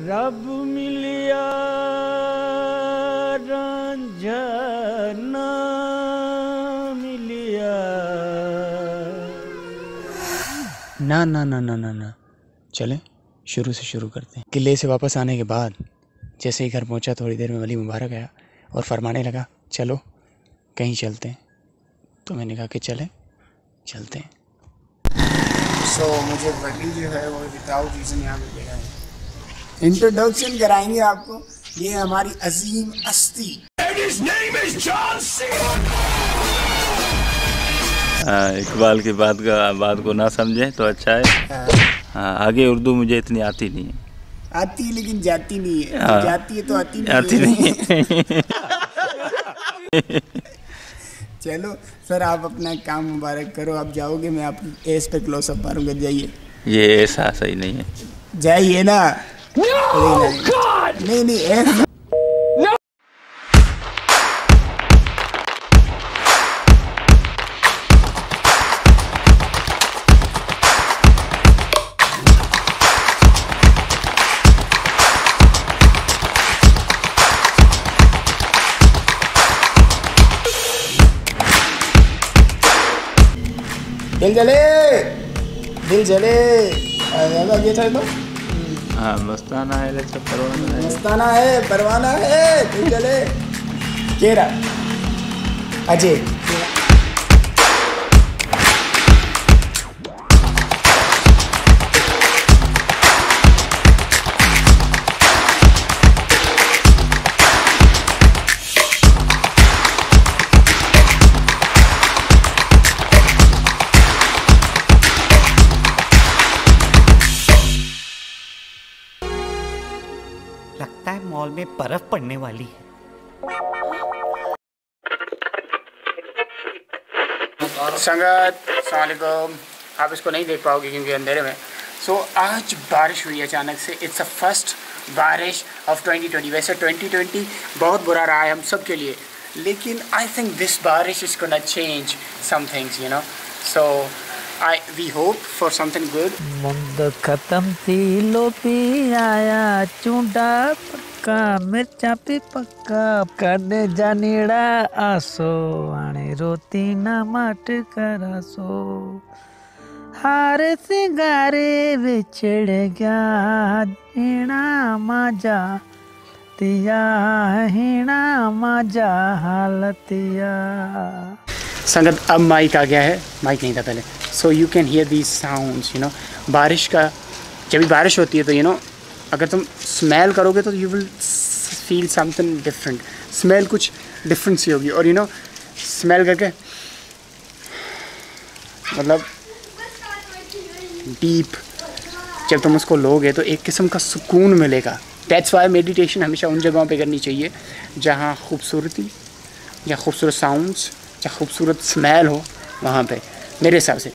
रब मिलिया रंझना मिलिया। ना ना ना ना ना ना, चलें शुरू से शुरू करते हैं। किले से वापस आने के बाद जैसे ही घर पहुंचा थोड़ी देर में वली मुबारक आया और फरमाने लगा चलो कहीं चलते हैं। तो मैंने कहा कि चलते हैं। मुझे वली जो है वो विदाउट रीज़न यहाँ पे ले गया है। इंट्रोडक्शन कराएंगे आपको, ये हमारी अजीम हस्ती। इकबाल की बात को ना समझें तो अच्छा है। हाँ, आगे उर्दू मुझे इतनी आती नहीं है। आती है लेकिन जाती नहीं है। हाँ, जाती है तो आती नहीं है। चलो सर, आप अपना काम मुबारक करो, आप जाओगे, मैं आप एस पे क्लोजअप मारूंगा। जाइए। ये ऐसा सही नहीं है। जाइए ना। नहीं ऐसा दिल जले ये था तो हाँ, मस्ताना है मस्ताना है, परवाना है, दिल जले केरा अजय। लगता है मॉल में बर्फ पड़ने वाली है। संगत अस्सलाम वालेकुम। आप इसको नहीं देख पाओगे क्योंकि अंधेरे में। आज बारिश हुई अचानक से। इट्स अ फर्स्ट बारिश ऑफ 2020। वैसे 2020 बहुत बुरा रहा है हम सब के लिए, लेकिन आई थिंक दिस बारिश is gonna change some things, you know. we hope for something good. मुंद खत्म थी लो पी आया चूंडा पक्का मिर्चा भी पक्का करने जानीड़ा आसो आने रोती ना मट करासो हार सिंगारे बिछड़ गया हिणा मजा तिया हिणा मजा हालतिया। संगत अब माइक आ गया है, माइक नहीं था पहले। So you can hear these sounds, you know. बारिश का जब भी बारिश होती है तो यू नो अगर तुम स्मेल करोगे तो you will feel something different. Smell कुछ डिफरेंट सी होगी और यू नो स्मेल करके मतलब डीप जब तुम उसको लोगे तो एक किस्म का सुकून मिलेगा। दैट्स वाई मेडिटेशन हमेशा उन जगहों पे करनी चाहिए जहाँ खूबसूरती या खूबसूरत साउंड्स या खूबसूरत स्मेल हो, वहाँ पे मेरे हिसाब से।